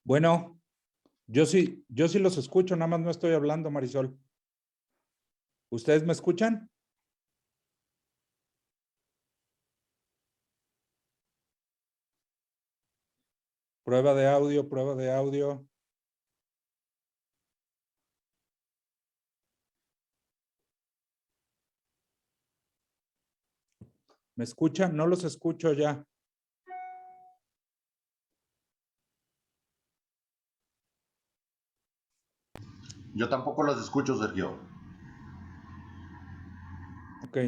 Bueno, yo sí los escucho, nada más no estoy hablando, Marisol. ¿Ustedes me escuchan? Prueba de audio, prueba de audio. ¿Me escuchan? No los escucho ya. Yo tampoco los escucho, Sergio. Ok.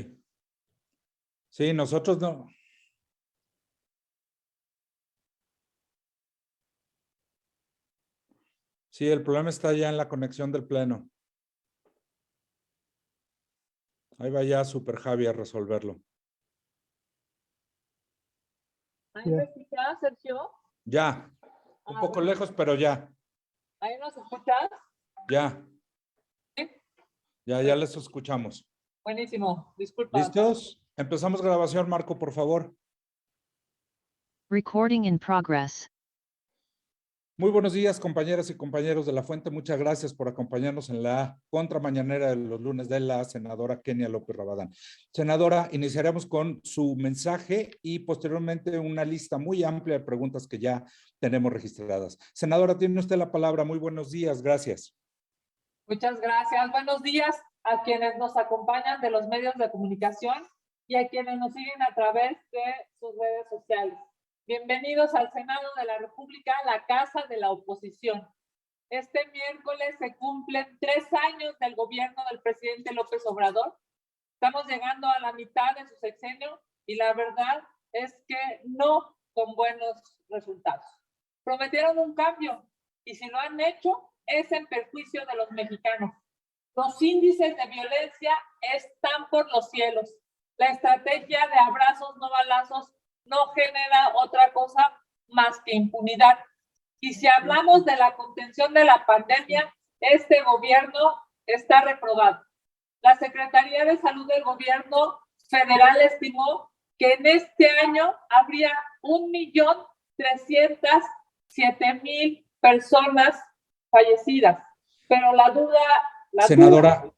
Sí, nosotros no. Sí, el problema está ya en la conexión del pleno. Ahí va ya Super Javi a resolverlo. ¿Ahí me escuchas, Sergio? Ya. Un poco bueno. lejos, pero ya. ¿Ahí nos escuchas? Ya. Sí. Ya les escuchamos. Buenísimo. Disculpa. ¿Listos? Empezamos grabación, Marco, por favor. Recording in progress. Muy buenos días, compañeras y compañeros de La Fuente. Muchas gracias por acompañarnos en la contramañanera de los lunes de la senadora Kenia López Rabadán. Senadora, iniciaremos con su mensaje y posteriormente una lista muy amplia de preguntas que ya tenemos registradas. Senadora, tiene usted la palabra. Muy buenos días. Gracias. Muchas gracias. Buenos días a quienes nos acompañan de los medios de comunicación y a quienes nos siguen a través de sus redes sociales. Bienvenidos al Senado de la República, la casa de la oposición. Este miércoles se cumplen 3 años del gobierno del presidente López Obrador. Estamos llegando a la mitad de su sexenio y la verdad es que no con buenos resultados. Prometieron un cambio y si lo han hecho es en perjuicio de los mexicanos. Los índices de violencia están por los cielos. La estrategia de abrazos no balazos no genera otra cosa más que impunidad. Y si hablamos de la contención de la pandemia, este gobierno está reprobado. La Secretaría de Salud del Gobierno Federal estimó que en este año habría 1,307,000 personas fallecidas. Pero la duda...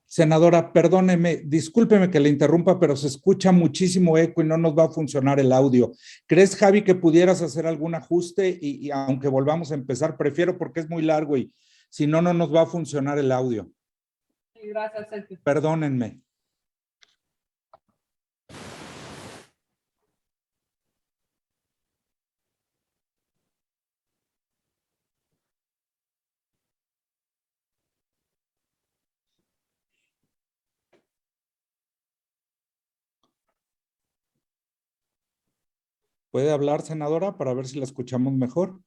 Senadora, perdóneme, discúlpeme que le interrumpa, pero se escucha muchísimo eco y no nos va a funcionar el audio. ¿Crees, Javi, que pudieras hacer algún ajuste? Y aunque volvamos a empezar, prefiero porque es muy largo y si no, no nos va a funcionar el audio. Sí, gracias, Sergio. Perdónenme. ¿Puede hablar, senadora, para ver si la escuchamos mejor?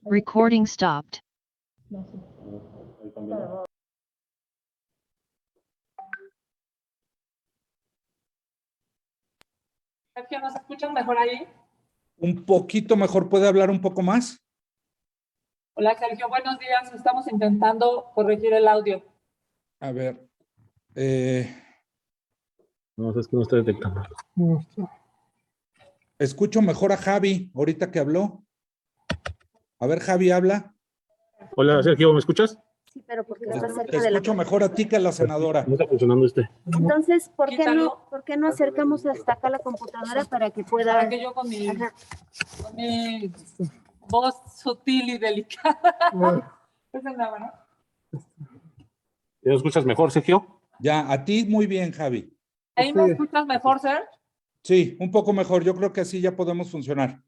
Recording stopped. Sergio, ¿nos escuchan mejor ahí? Un poquito mejor, ¿puede hablar un poco más? Hola, Sergio, buenos días. Estamos intentando corregir el audio. A ver. No, es que no está detectando. Escucho mejor a Javi, ahorita que habló. A ver, Javi, habla. Hola, Sergio, ¿me escuchas? Sí, pero porque Te está cerca de la... escucho mejor a ti que a la senadora. No está funcionando este. Entonces, Quítalo. ¿por qué no acercamos hasta acá la computadora para que pueda... Para que yo con mi voz sutil y delicada. Esa es la verdad. ¿Ya me escuchas mejor, Sergio? Ya, a ti muy bien, Javi. ¿Ahí me escuchas mejor, Ser? Sí, un poco mejor. Yo creo que así ya podemos funcionar.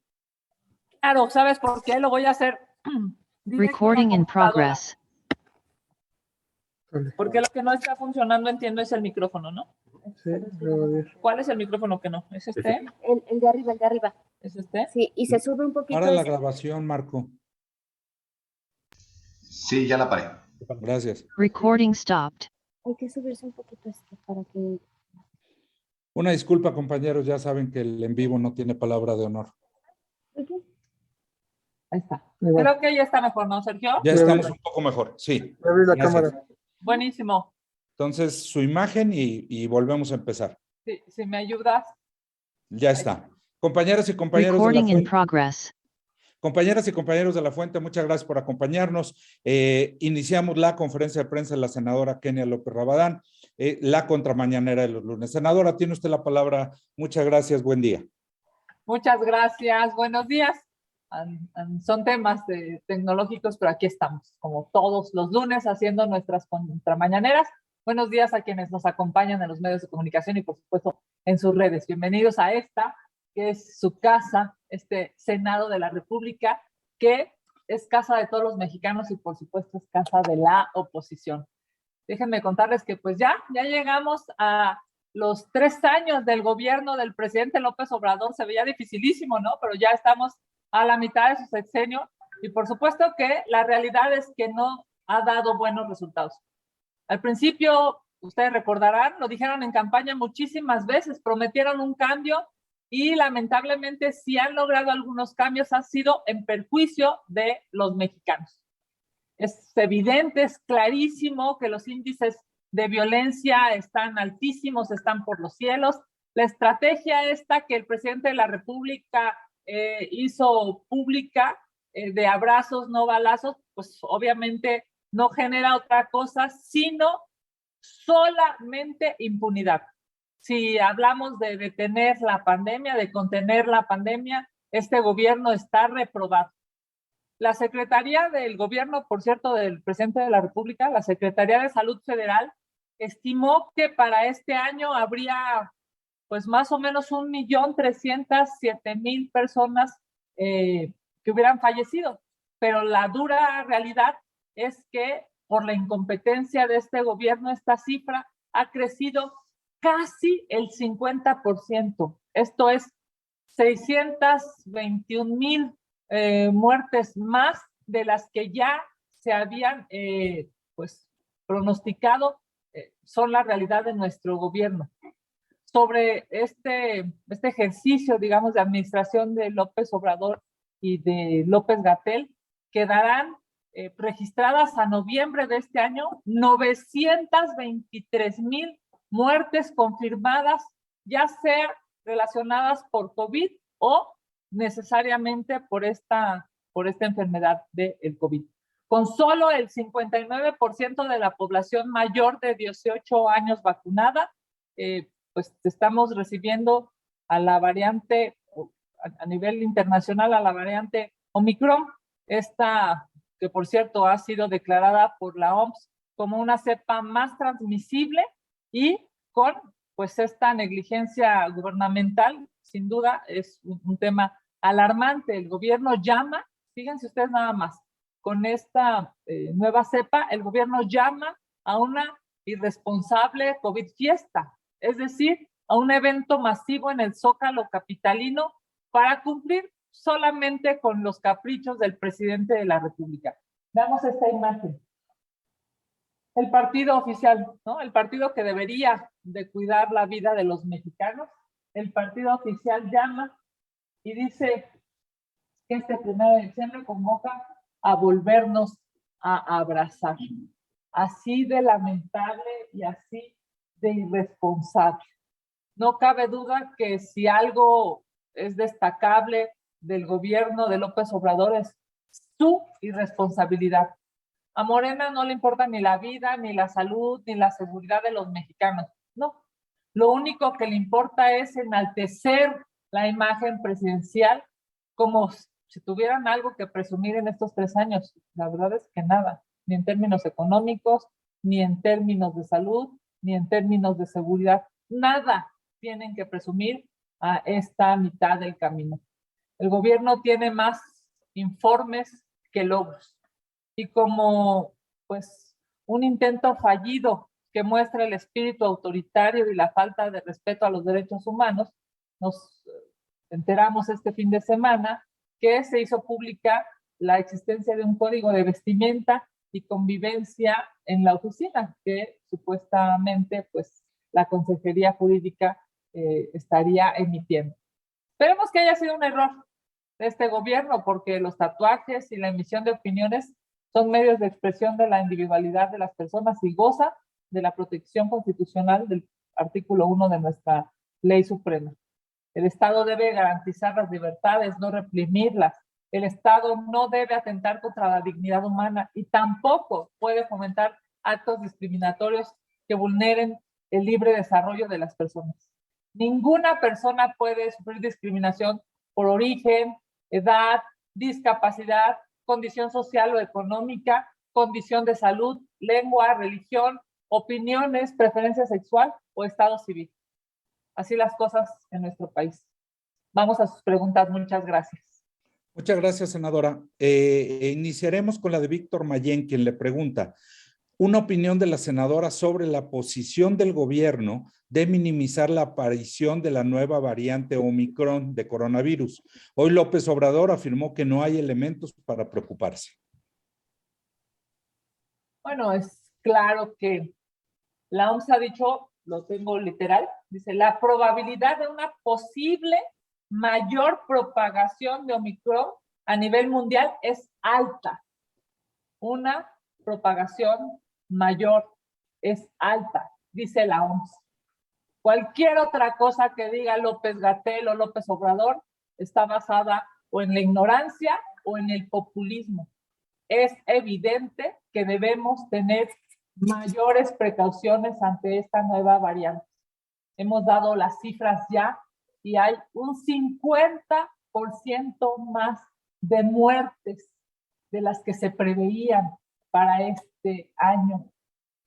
Claro, ¿sabes por qué? Lo voy a hacer directo Recording a la in computadora. progress. Porque lo que no está funcionando, entiendo, es el micrófono, ¿no? Sí, a ver. ¿Cuál es el micrófono que no? ¿Es este? El de arriba, el de arriba. ¿Es este? Sí, y se sube un poquito. Para la grabación, Marco. Sí, ya la paré. Gracias. Recording stopped. Hay que subirse un poquito esto para que... Una disculpa, compañeros, ya saben que el en vivo no tiene palabra de honor. Ahí está. Ahí va. Creo que ya está mejor, ¿no, Sergio? Ya Ya estamos vi. un poco mejor, sí. Ya abrí la Gracias. cámara. Buenísimo. Entonces, su imagen y volvemos a empezar. Sí, si me ayudas. Ya está. Compañeras y compañeros de la Recording in fuente, progress. compañeras y compañeros de la fuente, muchas gracias por acompañarnos. Iniciamos la conferencia de prensa de la senadora Kenia López Rabadán, la contramañanera de los lunes. Senadora, tiene usted la palabra. Muchas gracias. Buen día. Muchas gracias. Buenos días. Son temas tecnológicos, pero aquí estamos, como todos los lunes, haciendo nuestras contramañaneras. Buenos días a quienes nos acompañan en los medios de comunicación y, por supuesto, en sus redes. Bienvenidos a esta, que es su casa, este Senado de la República, que es casa de todos los mexicanos y, por supuesto, es casa de la oposición. Déjenme contarles que pues ya llegamos a los 3 años del gobierno del presidente López Obrador. Se veía dificilísimo, ¿no? Pero ya estamos a la mitad de su sexenio y por supuesto que la realidad es que no ha dado buenos resultados. Al principio, ustedes recordarán, lo dijeron en campaña muchísimas veces, prometieron un cambio y lamentablemente si han logrado algunos cambios ha sido en perjuicio de los mexicanos. Es evidente, es clarísimo que los índices de violencia están altísimos, están por los cielos. La estrategia esta que el presidente de la República hizo pública de abrazos, no balazos, pues obviamente no genera otra cosa, sino solamente impunidad. Si hablamos de detener la pandemia, de contener la pandemia, este gobierno está reprobado. La Secretaría del Gobierno, por cierto, del presidente de la República, la Secretaría de Salud Federal, estimó que para este año habría pues más o menos 1,307,000 personas que hubieran fallecido. Pero la dura realidad es que por la incompetencia de este gobierno, esta cifra ha crecido casi el 50%. Esto es 621,000 muertes más de las que ya se habían pues pronosticado, son la realidad de nuestro gobierno. Sobre este ejercicio, digamos, de administración de López Obrador y de López-Gatell, quedarán registradas a noviembre de este año 923,000 muertes confirmadas, ya sea relacionadas por COVID o necesariamente por esta enfermedad del COVID. Con solo el 59% de la población mayor de 18 años vacunada, pues estamos recibiendo a la variante, a nivel internacional, a la variante Omicron, esta que por cierto ha sido declarada por la OMS como una cepa más transmisible y con pues esta negligencia gubernamental, sin duda es un tema alarmante. El gobierno llama, fíjense ustedes nada más, con esta nueva cepa, el gobierno llama a una irresponsable COVID fiesta, es decir, a un evento masivo en el Zócalo capitalino para cumplir solamente con los caprichos del presidente de la República. Veamos esta imagen. El partido oficial, ¿no? El partido que debería de cuidar la vida de los mexicanos, el partido oficial llama y dice que este 1 de diciembre convoca a volvernos a abrazar. Así de lamentable y así de irresponsable. No cabe duda que si algo es destacable del gobierno de López Obrador es su irresponsabilidad. A Morena no le importa ni la vida, ni la salud, ni la seguridad de los mexicanos. No. Lo único que le importa es enaltecer la imagen presidencial como si tuvieran algo que presumir en estos 3 años. La verdad es que nada, ni en términos económicos, ni en términos de salud, ni en términos de seguridad. Nada tienen que presumir a esta mitad del camino. El gobierno tiene más informes que logros. Y como pues un intento fallido que muestra el espíritu autoritario y la falta de respeto a los derechos humanos, nos enteramos este fin de semana que se hizo pública la existencia de un código de vestimenta y convivencia en la oficina que supuestamente pues la Consejería Jurídica estaría emitiendo. Esperemos que haya sido un error de este gobierno, porque los tatuajes y la emisión de opiniones son medios de expresión de la individualidad de las personas y goza de la protección constitucional del artículo 1 de nuestra ley suprema. El Estado debe garantizar las libertades, no reprimirlas. El Estado no debe atentar contra la dignidad humana y tampoco puede fomentar actos discriminatorios que vulneren el libre desarrollo de las personas. Ninguna persona puede sufrir discriminación por origen, edad, discapacidad, condición social o económica, condición de salud, lengua, religión, opiniones, preferencia sexual o estado civil. Así las cosas en nuestro país. Vamos a sus preguntas. Muchas gracias. Muchas gracias, senadora. Iniciaremos con la de Víctor Mayén, quien le pregunta una opinión de la senadora sobre la posición del gobierno de minimizar la aparición de la nueva variante Omicron de coronavirus. Hoy López Obrador afirmó que no hay elementos para preocuparse. Bueno, es claro que la OMS ha dicho, lo tengo literal, dice, la probabilidad de una posible mayor propagación de Omicron a nivel mundial es alta. Una propagación mayor es alta, dice la OMS. Cualquier otra cosa que diga López-Gatell o López Obrador está basada o en la ignorancia o en el populismo. Es evidente que debemos tener mayores precauciones ante esta nueva variante. Hemos dado las cifras ya y hay un 50% más de muertes de las que se preveían para este año.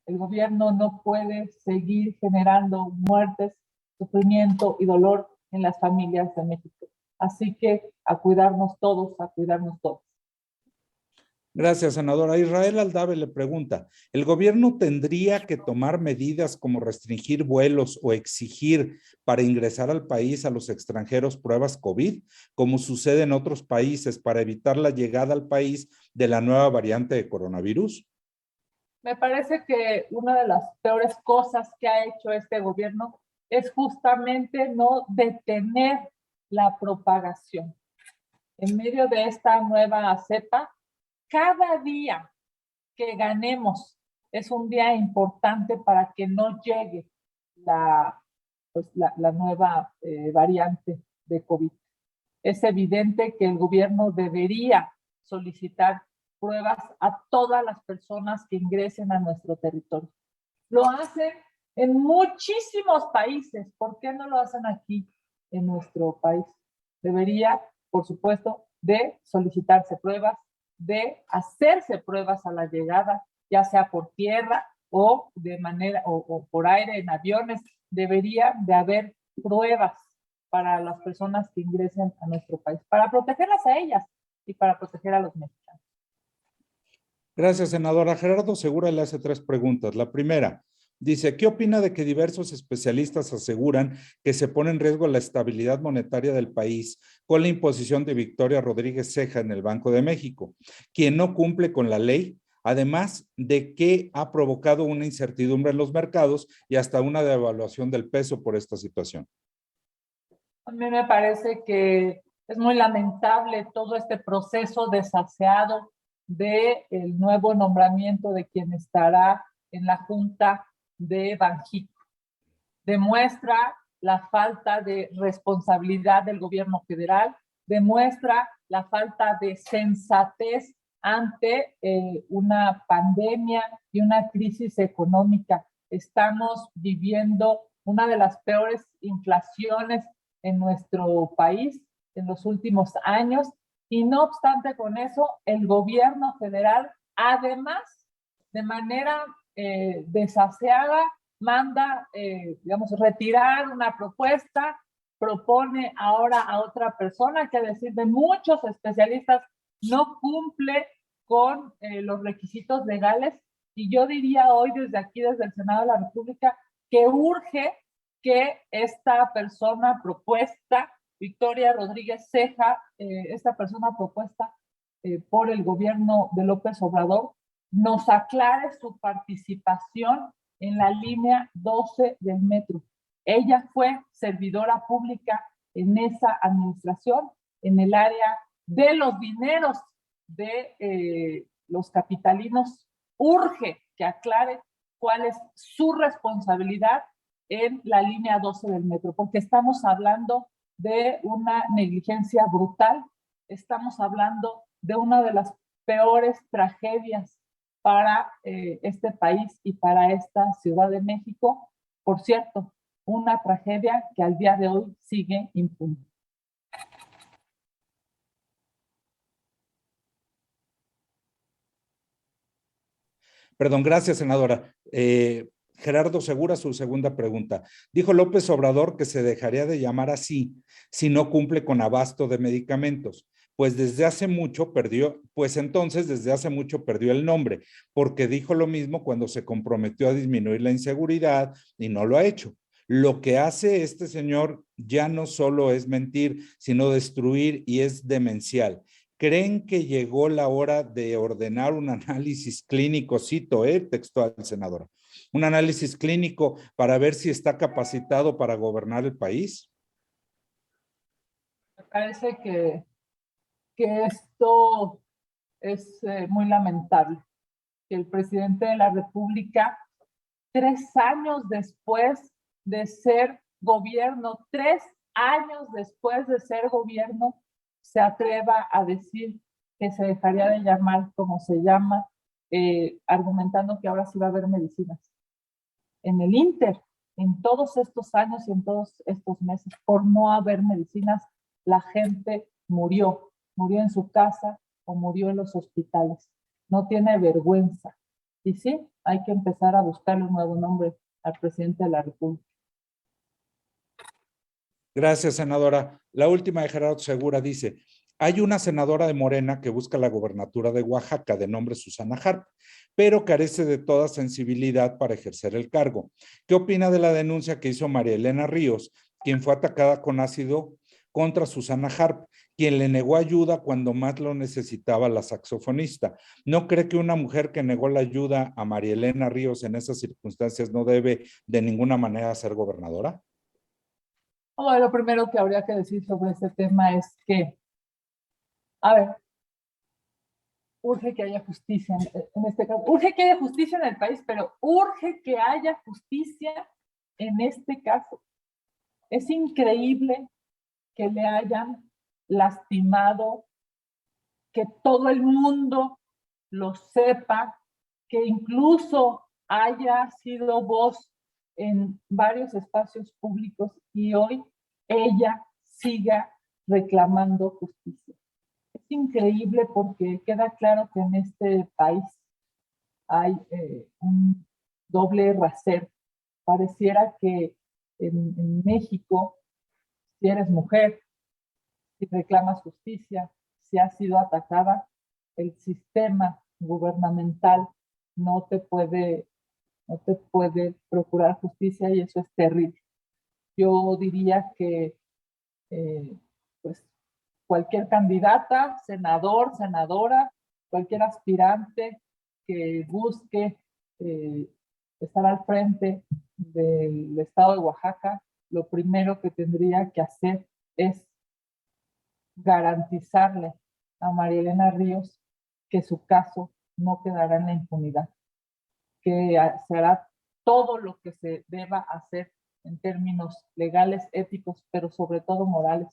El gobierno no puede seguir generando muertes, sufrimiento y dolor en las familias de México. Así que a cuidarnos todos, a cuidarnos todos. Gracias, senadora. Israel Aldave le pregunta, ¿el gobierno tendría que tomar medidas como restringir vuelos o exigir para ingresar al país a los extranjeros pruebas COVID, como sucede en otros países, para evitar la llegada al país de la nueva variante de coronavirus? Me parece que una de las peores cosas que ha hecho este gobierno es justamente no detener la propagación. En medio de esta nueva cepa, cada día que ganemos es un día importante para que no llegue la nueva variante de COVID. Es evidente que el gobierno debería solicitar pruebas a todas las personas que ingresen a nuestro territorio. Lo hacen en muchísimos países. ¿Por qué no lo hacen aquí en nuestro país? Debería, por supuesto, de solicitarse pruebas, de hacerse pruebas a la llegada, ya sea por tierra o de manera o por aire en aviones. Debería de haber pruebas para las personas que ingresen a nuestro país, para protegerlas a ellas y para proteger a los mexicanos. Gracias, senadora. Gerardo Segura le hace 3 preguntas. La primera, dice, ¿qué opina de que diversos especialistas aseguran que se pone en riesgo la estabilidad monetaria del país con la imposición de Victoria Rodríguez Ceja en el Banco de México, quien no cumple con la ley, además de que ha provocado una incertidumbre en los mercados y hasta una devaluación del peso por esta situación? A mí me parece que es muy lamentable todo este proceso desaseado del nuevo nombramiento de quien estará en la Junta de Banjico. Demuestra la falta de responsabilidad del gobierno federal, demuestra la falta de sensatez ante una pandemia y una crisis económica. Estamos viviendo una de las peores inflaciones en nuestro país en los últimos años y no obstante con eso, el gobierno federal, además, de manera desaseada, manda, digamos, retirar una propuesta, propone ahora a otra persona que, a decir de muchos especialistas, no cumple con los requisitos legales. Y yo diría hoy desde aquí, desde el Senado de la República, que urge que esta persona propuesta, Victoria Rodríguez Ceja, esta persona propuesta por el gobierno de López Obrador, nos aclare su participación en la línea 12 del metro. Ella fue servidora pública en esa administración, en el área de los dineros de los capitalinos. Urge que aclare cuál es su responsabilidad en la línea 12 del metro, porque estamos hablando de una negligencia brutal, estamos hablando de una de las peores tragedias para este país y para esta Ciudad de México. Por cierto, una tragedia que al día de hoy sigue impune. Perdón, gracias, senadora. Gerardo Segura, su segunda pregunta. Dijo López Obrador que se dejaría de llamar así si no cumple con abasto de medicamentos. Pues desde hace mucho perdió, pues entonces desde hace mucho perdió el nombre, porque dijo lo mismo cuando se comprometió a disminuir la inseguridad y no lo ha hecho. Lo que hace este señor ya no solo es mentir, sino destruir y es demencial. ¿Creen que llegó la hora de ordenar un análisis clínico, cito, textual, senadora, un análisis clínico para ver si está capacitado para gobernar el país? Me parece que esto es muy lamentable, que el presidente de la República, 3 años después de ser gobierno, 3 años después de ser gobierno, se atreva a decir que se dejaría de llamar como se llama, argumentando que ahora sí va a haber medicinas. En el Inter, en todos estos años y en todos estos meses, por no haber medicinas, la gente murió en su casa o murió en los hospitales. No tiene vergüenza. Y sí, hay que empezar a buscarle un nuevo nombre al presidente de la República. Gracias, senadora. La última de Gerardo Segura dice, hay una senadora de Morena que busca la gobernatura de Oaxaca de nombre Susana Harp, pero carece de toda sensibilidad para ejercer el cargo. ¿Qué opina de la denuncia que hizo María Elena Ríos, quien fue atacada con ácido contra Susana Harp, quien le negó ayuda cuando más lo necesitaba la saxofonista? ¿No cree que una mujer que negó la ayuda a María Elena Ríos en esas circunstancias no debe de ninguna manera ser gobernadora? Bueno, lo primero que habría que decir sobre este tema es que, a ver, urge que haya justicia en este caso. Urge que haya justicia en el país, pero urge que haya justicia en este caso. Es increíble que le hayan lastimado, que todo el mundo lo sepa, que incluso haya sido voz en varios espacios públicos y hoy ella siga reclamando justicia. Es increíble porque queda claro que en este país hay un doble rasero. Pareciera que en México, si eres mujer, si reclamas justicia, si has sido atacada, el sistema gubernamental no te puede procurar justicia y eso es terrible. Yo diría que pues cualquier candidata, senador, senadora, cualquier aspirante que busque estar al frente del estado de Oaxaca lo primero que tendría que hacer es garantizarle a María Elena Ríos que su caso no quedará en la impunidad, que se hará todo lo que se deba hacer en términos legales, éticos, pero sobre todo morales,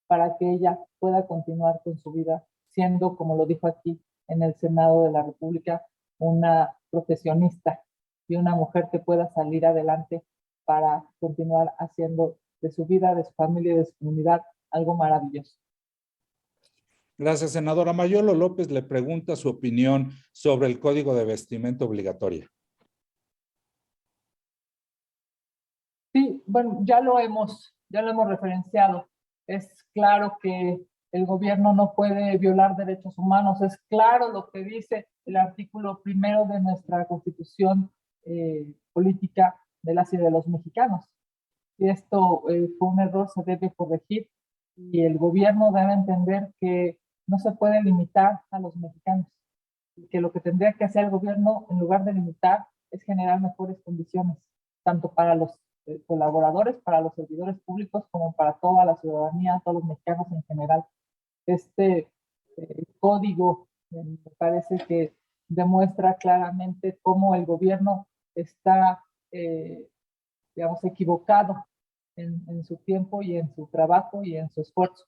para que ella pueda continuar con su vida siendo, como lo dijo aquí en el Senado de la República, una profesionista y una mujer que pueda salir adelante para continuar haciendo de su vida, de su familia y de su comunidad algo maravilloso. Gracias, senadora. Mayolo López le pregunta su opinión sobre el código de vestimenta obligatoria. Sí, bueno, ya lo hemos referenciado. Es claro que el gobierno no puede violar derechos humanos. Es claro lo que dice el artículo 1 de nuestra Constitución política de las y de los mexicanos. Si esto fue un error, se debe corregir y el gobierno debe entender que no se puede limitar a los mexicanos y que lo que tendría que hacer el gobierno, en lugar de limitar, es generar mejores condiciones, tanto para los colaboradores, para los servidores públicos, como para toda la ciudadanía, todos los mexicanos en general. Este código me parece que demuestra claramente cómo el gobierno está, digamos, equivocado en su tiempo y en su trabajo y en su esfuerzo.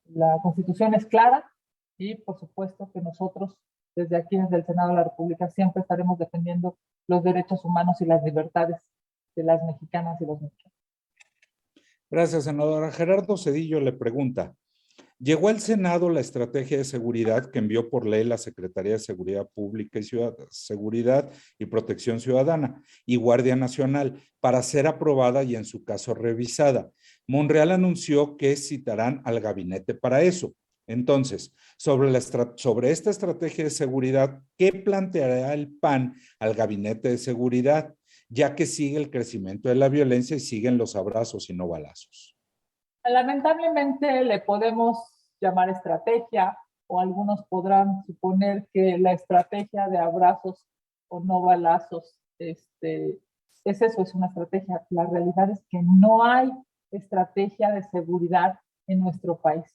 La Constitución es clara y por supuesto que nosotros desde aquí, desde el Senado de la República, siempre estaremos defendiendo los derechos humanos y las libertades de las mexicanas y los mexicanos. Gracias, senadora. Gerardo Cedillo le pregunta, llegó al Senado la estrategia de seguridad que envió por ley la Secretaría de Seguridad Pública y Seguridad y Protección Ciudadana y Guardia Nacional para ser aprobada y en su caso revisada. Monreal anunció que citarán al gabinete para eso. Entonces, sobre esta estrategia de seguridad, ¿qué planteará el PAN al gabinete de seguridad? Ya que sigue el crecimiento de la violencia y siguen los abrazos y no balazos. Lamentablemente le podemos llamar estrategia o algunos podrán suponer que la estrategia de abrazos o no balazos es eso, es una estrategia. La realidad es que no hay estrategia de seguridad en nuestro país.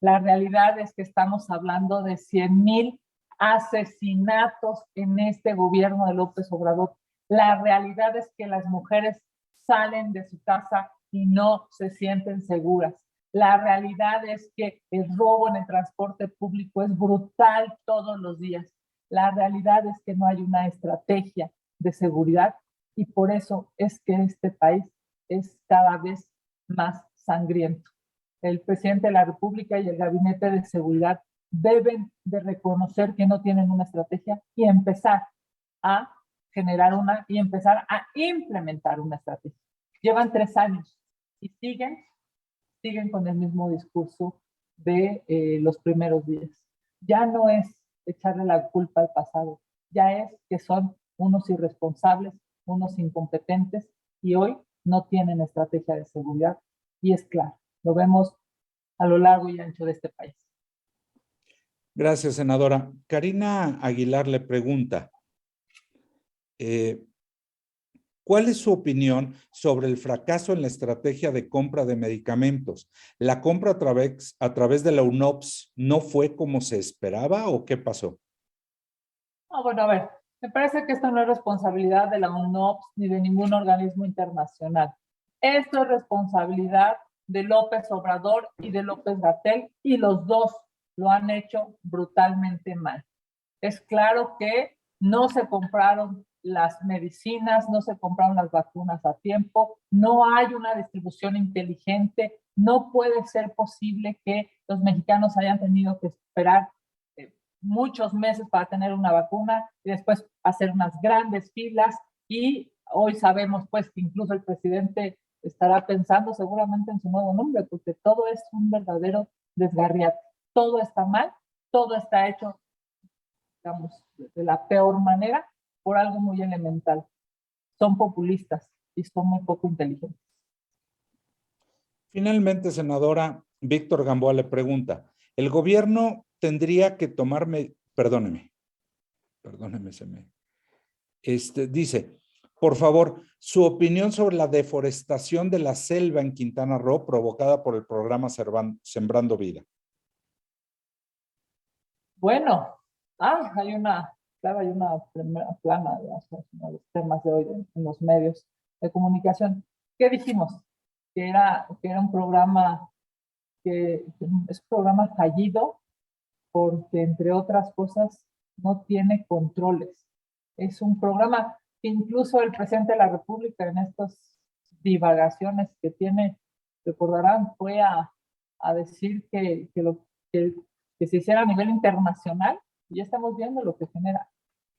La realidad es que estamos hablando de 100,000 asesinatos en este gobierno de López Obrador. La realidad es que las mujeres salen de su casa y no se sienten seguras. La realidad es que el robo en el transporte público es brutal todos los días. La realidad es que no hay una estrategia de seguridad y por eso es que este país es cada vez más sangriento. El presidente de la República y el Gabinete de Seguridad deben de reconocer que no tienen una estrategia y empezar a generar una y empezar a implementar una estrategia. Llevan 3 años y siguen con el mismo discurso de los primeros días. Ya no es echarle la culpa al pasado, ya es que son unos irresponsables, unos incompetentes y hoy no tienen estrategia de seguridad y es claro, lo vemos a lo largo y ancho de este país. Gracias, senadora. Karina Aguilar le pregunta, ¿cuál es su opinión sobre el fracaso en la estrategia de compra de medicamentos? ¿La compra a través de la UNOPS no fue como se esperaba o qué pasó? Bueno, a ver, me parece que esto no es responsabilidad de la UNOPS ni de ningún organismo internacional. Esto es responsabilidad de López Obrador y de López-Gatell y los dos lo han hecho brutalmente mal. Es claro que no se compraron las medicinas, no se compraron las vacunas a tiempo, no hay una distribución inteligente, no puede ser posible que los mexicanos hayan tenido que esperar muchos meses para tener una vacuna y después hacer unas grandes filas y hoy sabemos pues que incluso el presidente estará pensando seguramente en su nuevo nombre porque todo es un verdadero desgarriate, todo está mal, todo está hecho digamos de la peor manera por algo muy elemental. Son populistas y son muy poco inteligentes. Finalmente, senadora, Víctor Gamboa le pregunta, ¿el gobierno tendría que tomarme, perdóneme, dice, por favor, su opinión sobre la deforestación de la selva en Quintana Roo provocada por el programa Sembrando Vida. Bueno, hay una primera plana de los temas de hoy en los medios de comunicación. ¿Qué dijimos? Que era un programa que es un programa fallido porque, entre otras cosas, no tiene controles. Es un programa que incluso el presidente de la República, en estas divagaciones que tiene, recordarán, fue a decir que se hiciera a nivel internacional, y ya estamos viendo lo que genera.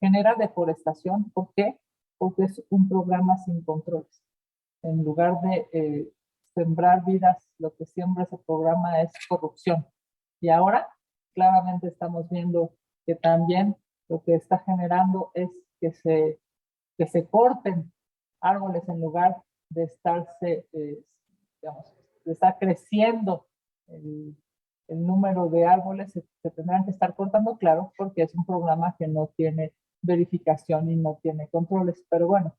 Genera deforestación. ¿Por qué? Porque es un programa sin controles. En lugar de sembrar vidas, lo que siembra ese programa es corrupción. Y ahora claramente estamos viendo que también lo que está generando es que se corten árboles en lugar de estarse, de estar creciendo el número de árboles. Se tendrán que estar cortando, claro, porque es un programa que no tiene verificación y no tiene controles. Pero bueno,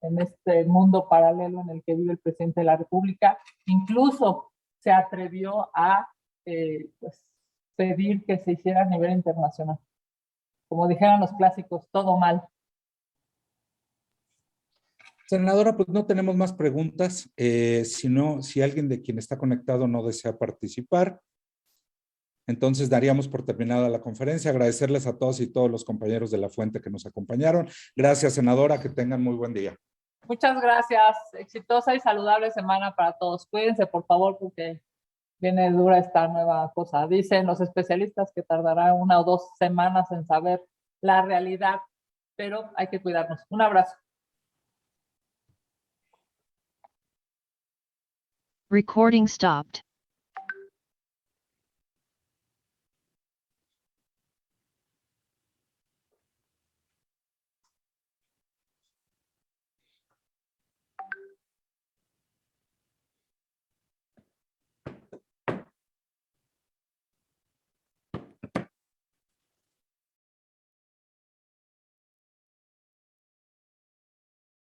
en este mundo paralelo en el que vive el presidente de la República, incluso se atrevió a pedir que se hiciera a nivel internacional. Como dijeron los clásicos, todo mal. Senadora, pues no tenemos más preguntas. Si alguien de quien está conectado no desea participar, entonces daríamos por terminada la conferencia. Agradecerles a todos y todos los compañeros de La Fuente que nos acompañaron. Gracias, senadora, que tengan muy buen día. Muchas gracias. Exitosa y saludable semana para todos. Cuídense, por favor, porque viene dura esta nueva cosa. Dicen los especialistas que tardará 1 o 2 semanas en saber la realidad, pero hay que cuidarnos. Un abrazo. Recording stopped.